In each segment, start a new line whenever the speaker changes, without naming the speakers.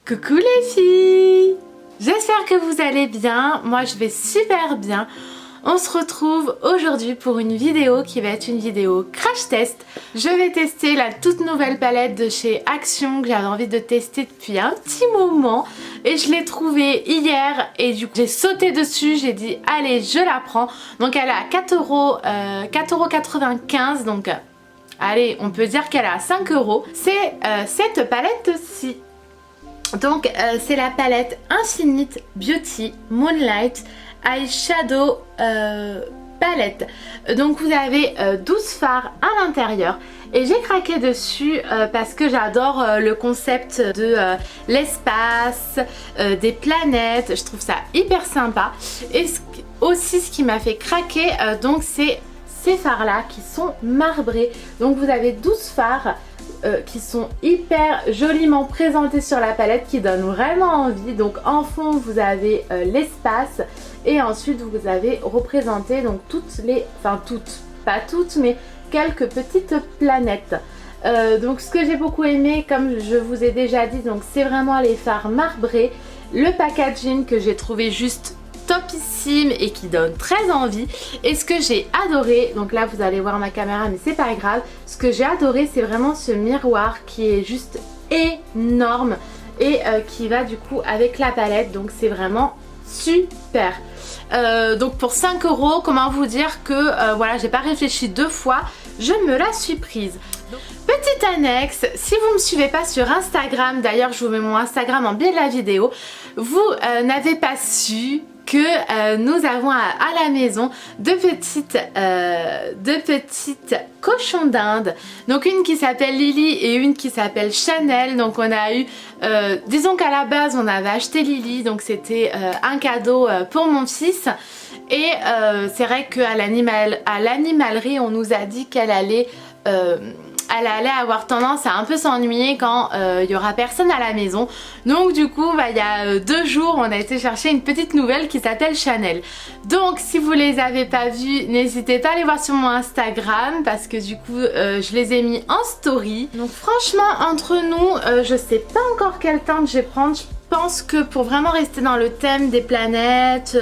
Coucou les filles! J'espère que vous allez bien, moi je vais super bien. On se retrouve aujourd'hui pour une vidéo qui va être une vidéo crash test. Je vais tester la toute nouvelle palette de chez Action que j'avais envie de tester depuis un petit moment. Et je l'ai trouvée hier et du coup j'ai sauté dessus, j'ai dit allez je la prends. Donc elle est à 4,95 €, donc allez on peut dire qu'elle est à 5 €. C'est cette palette-ci. Donc c'est la palette Infinite Beauty Moonlight Eyeshadow Palette. Donc vous avez 12 fards à l'intérieur et j'ai craqué dessus parce que j'adore le concept de l'espace, des planètes. Je trouve ça hyper sympa. Et aussi ce qui m'a fait craquer, donc c'est ces fards là qui sont marbrés. Donc vous avez 12 fards qui sont hyper joliment présentés sur la palette, qui donnent vraiment envie. Donc en fond vous avez l'espace et ensuite vous avez représenté donc toutes les, enfin toutes, pas toutes mais quelques petites planètes. Donc ce que j'ai beaucoup aimé, comme je vous ai déjà dit, donc c'est vraiment les fards marbrés, le packaging que j'ai trouvé juste topissime et qui donne très envie. Et ce que j'ai adoré, donc là vous allez voir ma caméra mais c'est pas grave, ce que j'ai adoré c'est vraiment ce miroir qui est juste énorme et qui va du coup avec la palette, donc c'est vraiment super. Donc pour 5 €, comment vous dire que voilà, j'ai pas réfléchi deux fois, je me la suis prise. Petite annexe, si vous me suivez pas sur Instagram, d'ailleurs je vous mets mon Instagram en biais de la vidéo, vous n'avez pas su que nous avons à la maison deux petites cochons d'Inde, donc une qui s'appelle Lily et une qui s'appelle Chanel. Donc on a eu, disons qu'à la base on avait acheté Lily, donc c'était un cadeau pour mon fils. Et c'est vrai qu'à l'animalerie on nous a dit qu'elle allait avoir tendance à un peu s'ennuyer quand il y aura personne à la maison. Donc du coup il y a 2 jours on a été chercher une petite nouvelle qui s'appelle Chanel. Donc si vous les avez pas vues, n'hésitez pas à les voir sur mon Instagram parce que du coup je les ai mis en story. Donc franchement entre nous je sais pas encore quelle teinte je vais prendre. Je pense que pour vraiment rester dans le thème des planètes,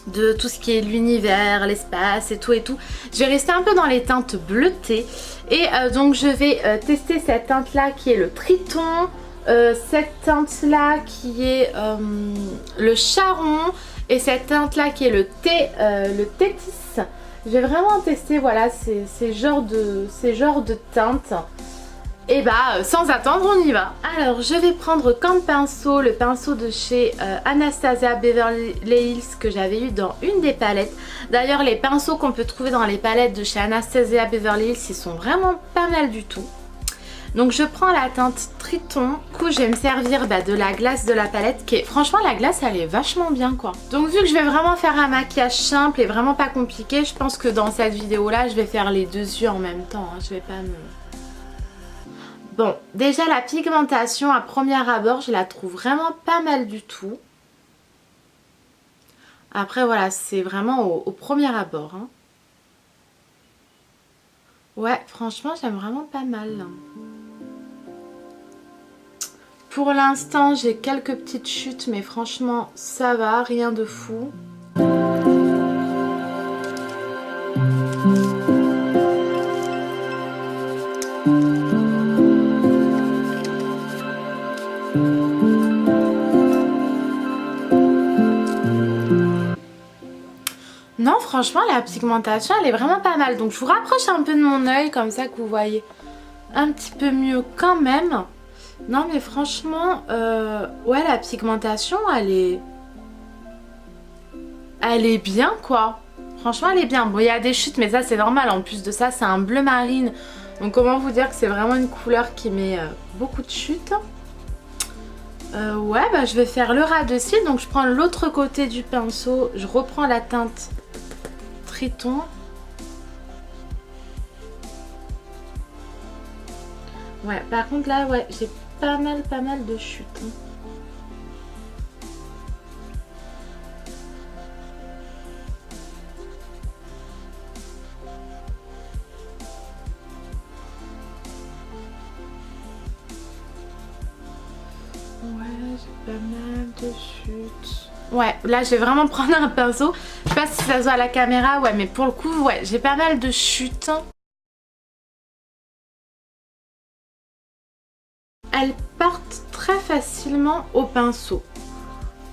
de tout ce qui est l'univers, l'espace et tout, je vais rester un peu dans les teintes bleutées. Et donc je vais tester cette teinte là qui est le Triton, cette teinte là qui est le Charron, et cette teinte là qui est le Tétis. Je vais vraiment tester voilà ces genres de teintes. Et bah sans attendre on y va. Alors je vais prendre comme pinceau le pinceau de chez Anastasia Beverly Hills que j'avais eu dans une des palettes. D'ailleurs les pinceaux qu'on peut trouver dans les palettes de chez Anastasia Beverly Hills, ils sont vraiment pas mal du tout. Donc je prends la teinte Triton. Du coup je vais me servir de la glace de la palette qui est... Franchement la glace elle est vachement bien quoi. Donc vu que je vais vraiment faire un maquillage simple et vraiment pas compliqué, je pense que dans cette vidéo là je vais faire les deux yeux en même temps, hein. Je vais pas me... Bon, déjà la pigmentation à premier abord, je la trouve vraiment pas mal du tout. Après voilà, c'est vraiment au premier abord, hein. Ouais, franchement j'aime vraiment pas mal. Pour l'instant j'ai quelques petites chutes, mais franchement ça va, rien de fou. Non franchement la pigmentation elle est vraiment pas mal. Donc je vous rapproche un peu de mon œil comme ça que vous voyez un petit peu mieux quand même. Non mais franchement ouais la pigmentation elle est bien quoi. Franchement elle est bien. Bon il y a des chutes mais ça c'est normal. En plus de ça c'est un bleu marine. Donc comment vous dire que c'est vraiment une couleur qui met beaucoup de chutes. Ouais bah je vais faire le ras de cils. Donc je prends l'autre côté du pinceau. Je reprends la teinte Triton. Ouais par contre là ouais j'ai pas mal de chutes, hein. Ouais, j'ai pas mal de chutes. Ouais, là je vais vraiment prendre un pinceau. Je sais pas si ça se voit à la caméra, ouais, mais pour le coup, ouais, j'ai pas mal de chutes. Elles partent très facilement au pinceau.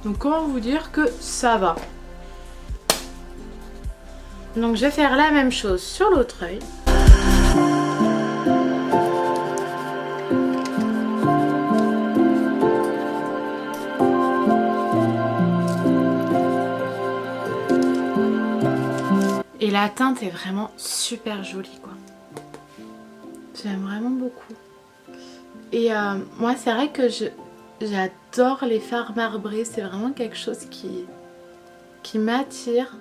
Donc comment vous dire que ça va. Donc je vais faire la même chose sur l'autre œil. Et la teinte est vraiment super jolie quoi. J'aime vraiment beaucoup. Et moi c'est vrai que j'adore les fards marbrés. C'est vraiment quelque chose qui m'attire.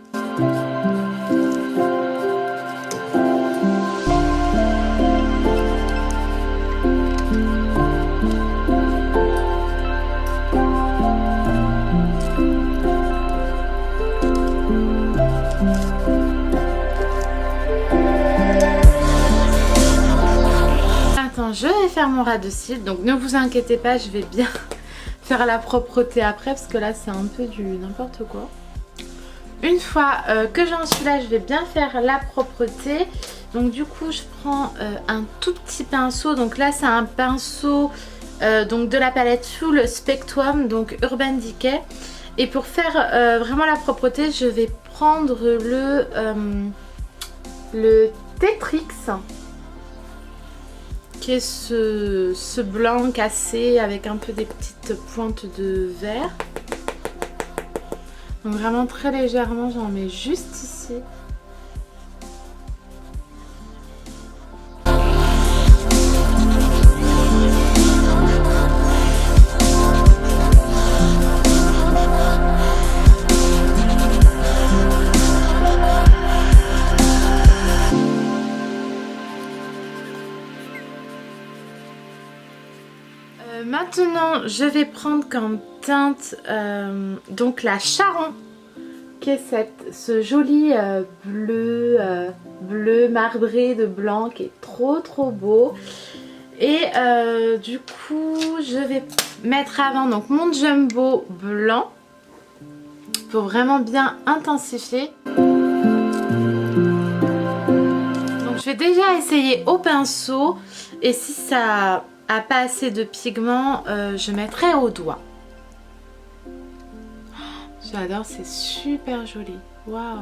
Je vais faire mon ras de cils, donc ne vous inquiétez pas, je vais bien faire la propreté après parce que là c'est un peu du n'importe quoi. Une fois que j'en suis là, je vais bien faire la propreté. Donc du coup je prends un tout petit pinceau, donc là c'est un pinceau donc de la palette Full Spectrum, donc Urban Decay. Et pour faire vraiment la propreté, je vais prendre le Tetrix, qui est ce blanc cassé avec un peu des petites pointes de vert. Donc vraiment très légèrement, j'en mets juste ici. Maintenant, je vais prendre comme teinte donc la Charon, qui est ce joli bleu marbré de blanc qui est trop beau. Et du coup, je vais mettre avant donc mon jumbo blanc pour vraiment bien intensifier. Donc je vais déjà essayer au pinceau et si ça a pas assez de pigment, je mettrai au doigt. J'adore, c'est super joli. Waouh!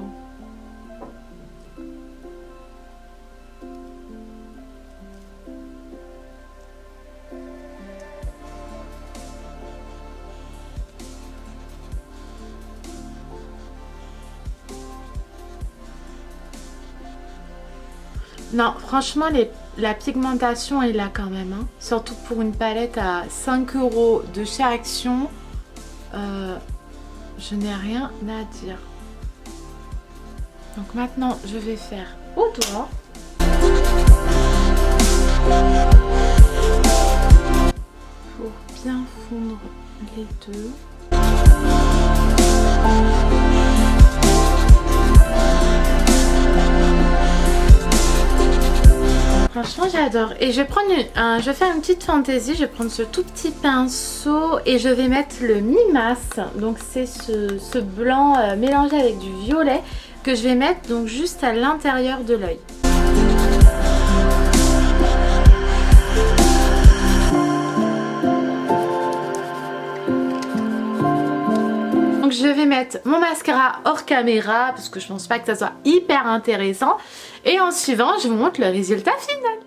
Non, franchement, la pigmentation est là quand même. Hein. Surtout pour une palette à 5 € de chez Action. Je n'ai rien à dire. Donc maintenant, je vais faire au doigt. Pour bien fondre les deux. Franchement j'adore. Et je vais prendre je vais faire une petite fantaisie. Je vais prendre ce tout petit pinceau et je vais mettre le Mimas. Donc c'est ce blanc mélangé avec du violet que je vais mettre donc juste à l'intérieur de l'œil. Donc je vais mettre mon mascara hors caméra parce que je pense pas que ça soit hyper intéressant. Et en suivant, je vous montre le résultat final.